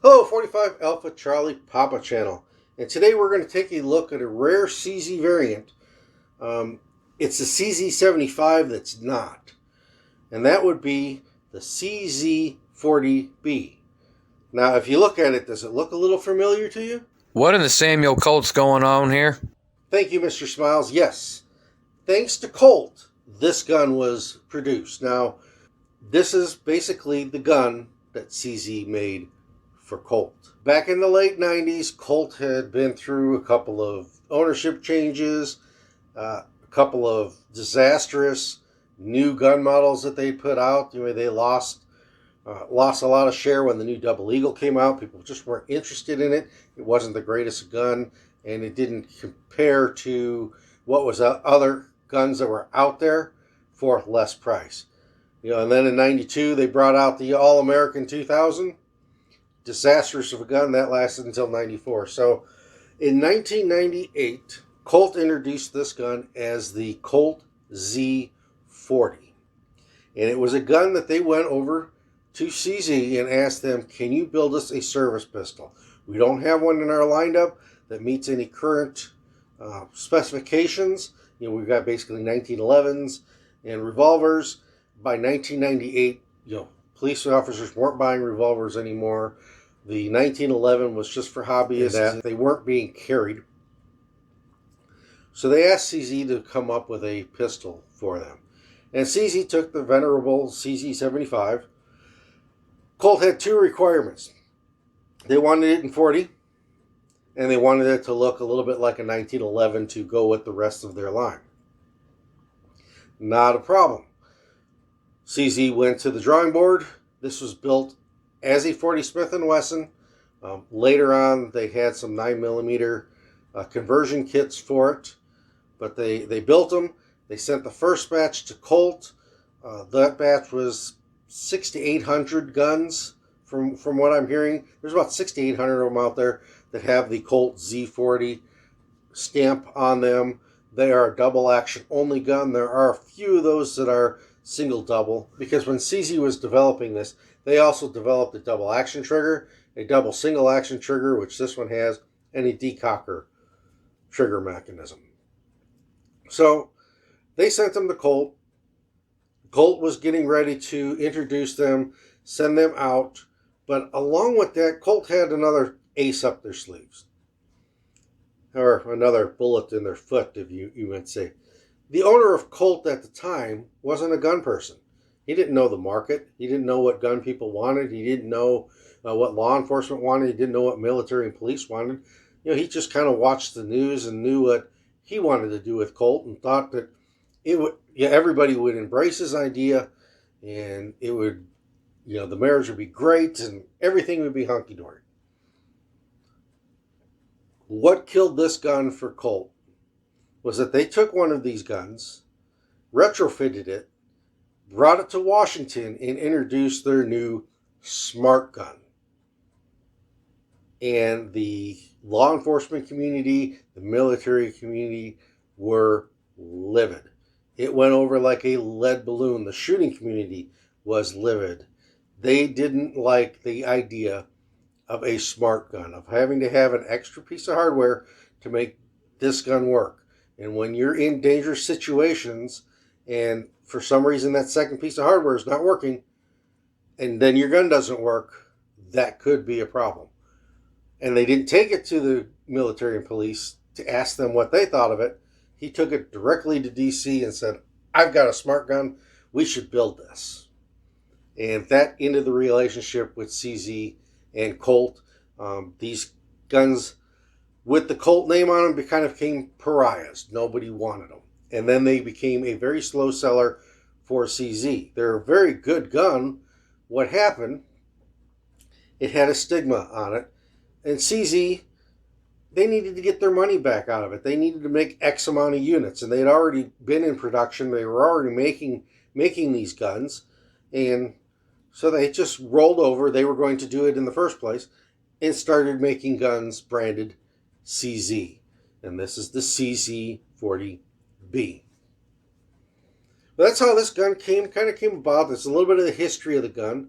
Hello, 45 Alpha Charlie Papa channel. And today we're going to take a look at a rare CZ variant. It's the CZ75 that's not. And that would be the CZ40B. Now, if you look at it, does it look a little familiar to you? What in the Samuel Colt's going on here? Thank you, Mr. Smiles. Yes. Thanks to Colt, this gun was produced. Now, this is basically the gun that CZ made for Colt. Back in the late 90s, Colt had been through a couple of ownership changes, a couple of disastrous new gun models that they put out. Anyway, they lost a lot of share when the new Double Eagle came out. People just weren't interested in it. It wasn't the greatest gun, and it didn't compare to what was other guns that were out there for less price. And then in 92, they brought out the All-American 2000. Disastrous of a gun that lasted until 94. So in 1998, Colt introduced this gun as the Colt Z40. And it was a gun that they went over to CZ and asked them, can you build us a service pistol? We don't have one in our lineup that meets any current specifications. We've got basically 1911s and revolvers. By 1998, police officers weren't buying revolvers anymore. The 1911 was just for hobbyists. They weren't being carried. So they asked CZ to come up with a pistol for them. And CZ took the venerable CZ75. Colt had two requirements. They wanted it in 40, and they wanted it to look a little bit like a 1911 to go with the rest of their line. Not a problem. CZ went to the drawing board. This was built as a 40 Smith & Wesson. Later on, they had some 9mm conversion kits for it, but they built them. They sent the first batch to Colt. That batch was 600 to 800 guns, from what I'm hearing. There's about 6,800 of them out there that have the Colt Z40 stamp on them. They are a double action only gun. There are a few of those that are single double, because when CZ was developing this, they also developed a double action trigger, a double single action trigger, which this one has, and a decocker trigger mechanism. So they sent them to Colt. Colt was getting ready to introduce them, send them out, but along with that, Colt had another ace up their sleeves, or another bullet in their foot, if you might say. The owner of Colt at the time wasn't a gun person. He didn't know the market. He didn't know what gun people wanted. He didn't know what law enforcement wanted. He didn't know what military and police wanted. He just kind of watched the news and knew what he wanted to do with Colt, and thought that everybody would embrace his idea, and it would, the marriage would be great, and everything would be hunky-dory. What killed this gun for Colt was that they took one of these guns, retrofitted it, brought it to Washington, and introduced their new smart gun. And the law enforcement community, the military community were livid. It went over like a lead balloon. The shooting community was livid. They didn't like the idea of a smart gun, of having to have an extra piece of hardware to make this gun work. And when you're in dangerous situations, and for some reason that second piece of hardware is not working, and then your gun doesn't work, that could be a problem. And they didn't take it to the military and police to ask them what they thought of it. He took it directly to DC and said, I've got a smart gun. We should build this. And that ended the relationship with CZ and Colt. These guns with the Colt name on them kind of became pariahs. Nobody wanted them. And then they became a very slow seller for CZ. They're a very good gun. What happened, it had a stigma on it. And CZ, they needed to get their money back out of it. They needed to make X amount of units. And they had already been in production. They were already making these guns. And so they just rolled over. They were going to do it in the first place, and started making guns branded CZ. And this is the CZ40B. That's how this gun kind of came about. There's a little bit of the history of the gun.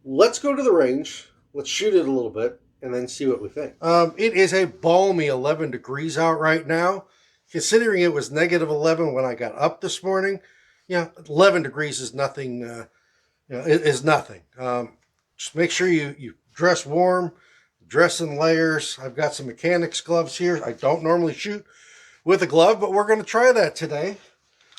Let's go to the range. let's shoot it a little bit and then see what we think. It is a balmy 11 degrees out right now. Considering it was negative 11 when I got up this morning, 11 degrees is nothing. It is nothing. Just make sure you dress warm, dress in layers. I've got some mechanics gloves here. I don't normally shoot with a glove, but we're going to try that today.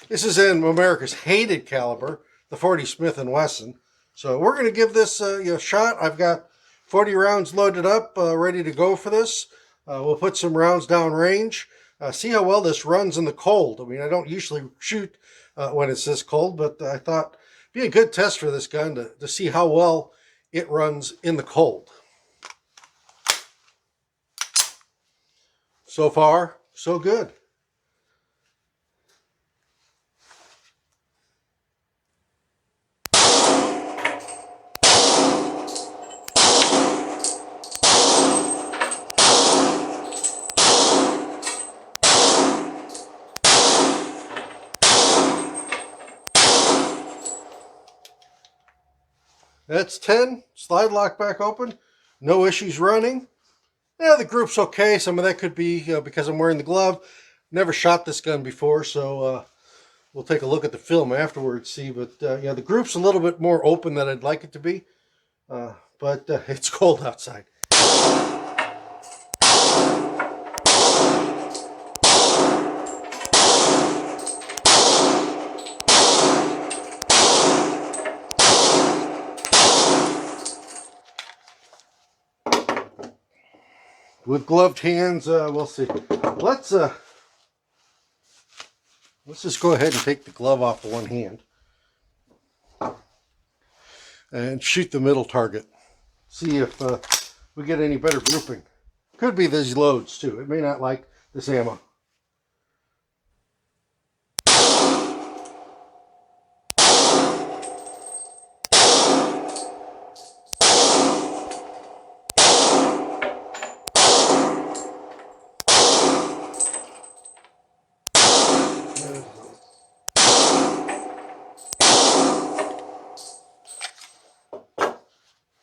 This is in America's hated caliber, the 40 Smith & Wesson. So we're going to give this a shot. I've got 40 rounds loaded up, ready to go for this. We'll put some rounds down range. See how well this runs in the cold. I mean, I don't usually shoot when it's this cold, but I thought it'd be a good test for this gun to see how well it runs in the cold. So far, so good. That's 10. Slide lock back open. No issues running. Yeah, the group's okay. Some of that could be because I'm wearing the glove. Never shot this gun before, so we'll take a look at the film afterwards, see. But yeah, the group's a little bit more open than I'd like it to be. But it's cold outside. With gloved hands, we'll see. Let's just go ahead and take the glove off the one hand and shoot the middle target. See if we get any better grouping. Could be these loads too. It may not like this ammo.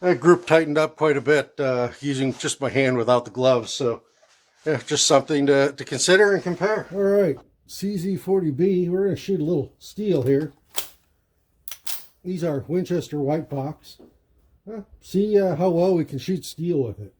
That group tightened up quite a bit using just my hand without the gloves. So yeah, just something to consider and compare. All right, CZ40B. We're going to shoot a little steel here. These are Winchester white box. See how well we can shoot steel with it.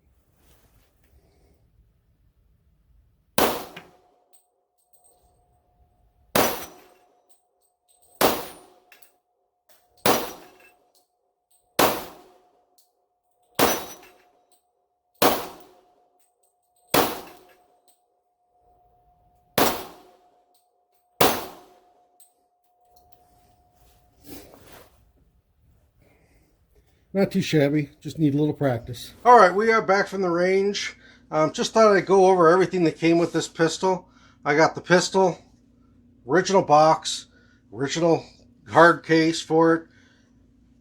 Not too shabby, just need a little practice. All right, we are back from the range. Just thought I'd go over everything that came with this pistol. I got the pistol, original box, original hard case for it,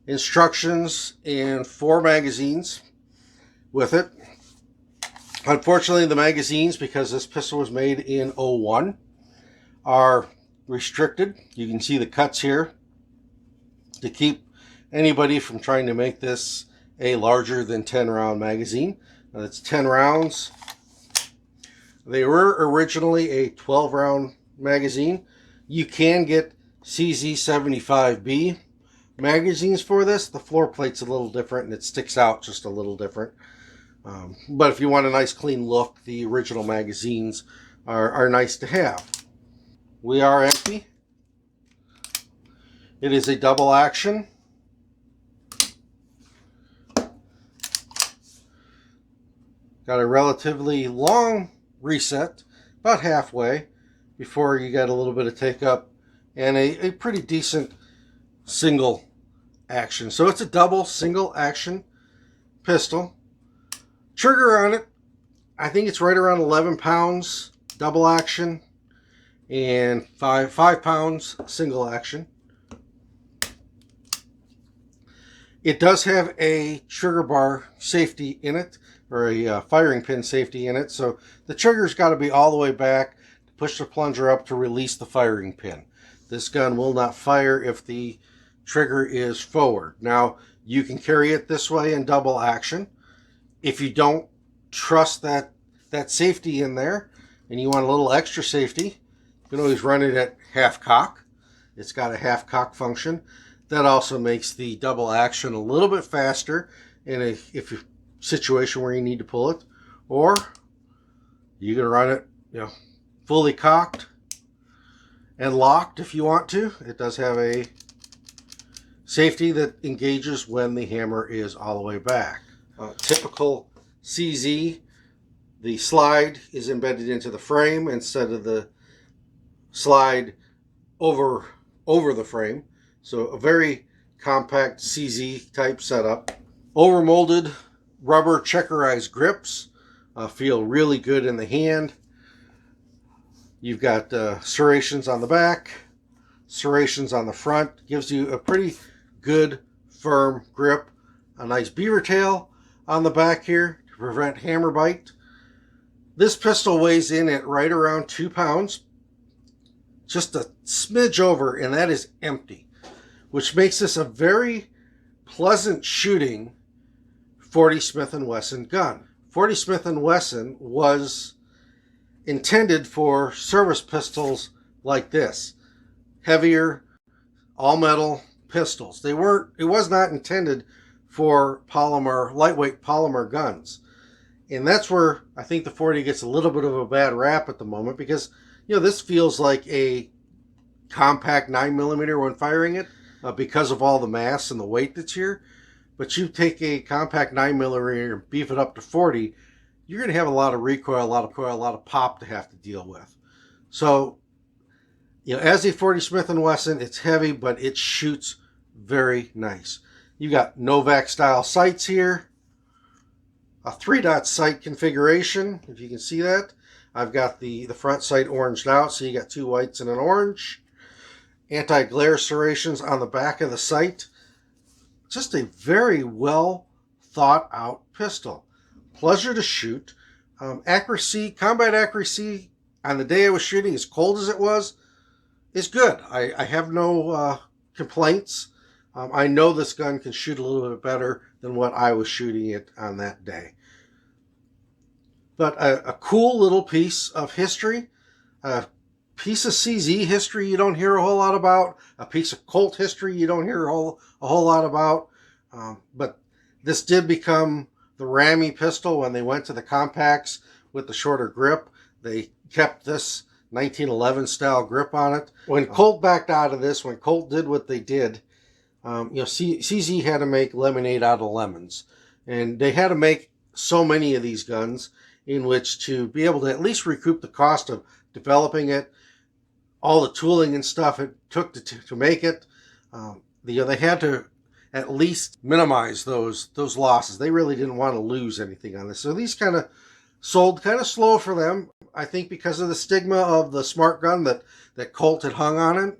instructions, and 4 magazines with it. Unfortunately, the magazines, because this pistol was made in 01, are restricted. You can see the cuts here to keep anybody from trying to make this a larger than 10 round magazine. That's 10 rounds. They were originally a 12 round magazine. You can get CZ75B magazines for this. The floor plate's a little different and it sticks out just a little different. But if you want a nice clean look, the original magazines are nice to have. We are empty. It is a double action. Got a relatively long reset, about halfway, before you get a little bit of take up, and a pretty decent single action. So it's a double single action pistol. Trigger on it, I think it's right around 11 pounds double action and 5 pounds single action. It does have a trigger bar safety in it, or a firing pin safety in it, so the trigger's got to be all the way back to push the plunger up to release the firing pin. This gun will not fire if the trigger is forward. Now, you can carry it this way in double action, If you don't trust that safety in there and you want a little extra safety, you can always run it at half cock. It's got a half cock function. That also makes the double action a little bit faster in a situation where you need to pull it. Or you can run it, fully cocked and locked if you want to. It does have a safety that engages when the hammer is all the way back. Typical CZ, the slide is embedded into the frame instead of the slide over the frame. So a very compact CZ type setup. Overmolded rubber checkerized grips feel really good in the hand. You've got serrations on the back, serrations on the front. Gives you a pretty good firm grip. A nice beaver tail on the back here to prevent hammer bite. This pistol weighs in at right around 2 pounds. Just a smidge over, and that is empty, which makes this a very pleasant shooting 40 Smith & Wesson gun. 40 Smith & Wesson was intended for service pistols like this. Heavier, all metal pistols. It was not intended for lightweight polymer guns. And that's where I think the 40 gets a little bit of a bad rap at the moment, because this feels like a compact 9mm when firing it because of all the mass and the weight that's here. But you take a compact 9mm and beef it up to 40, you're going to have a lot of recoil, a lot of pop to have to deal with. So, as a 40 Smith & Wesson, it's heavy, but it shoots very nice. You got Novak style sights here, a 3-dot sight configuration, if you can see that. I've got the front sight oranged out, so you got 2 whites and an orange. Anti-glare serrations on the back of the sight. Just a very well thought out pistol. Pleasure to shoot. Accuracy, combat accuracy on the day I was shooting, as cold as it was, is good. I have no complaints. I know this gun can shoot a little bit better than what I was shooting it on that day. But a cool little piece of history, a piece of CZ history you don't hear a whole lot about, a piece of Colt history you don't hear a whole lot about. But this did become the Rammy pistol when they went to the compacts with the shorter grip. They kept this 1911 style grip on it. When Colt backed out of this, when Colt did what they did, CZ had to make lemonade out of lemons. And they had to make so many of these guns in which to be able to at least recoup the cost of developing it, all the tooling and stuff it took to make it. They had to at least minimize those losses. They really didn't want to lose anything on this. So these kind of sold kind of slow for them, I think, because of the stigma of the smart gun that Colt had hung on it.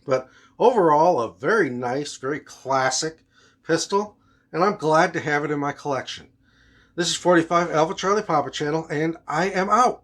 But overall, a very nice, very classic pistol, and I'm glad to have it in my collection. This is 45 Alpha Charlie Papa Channel, and I am out.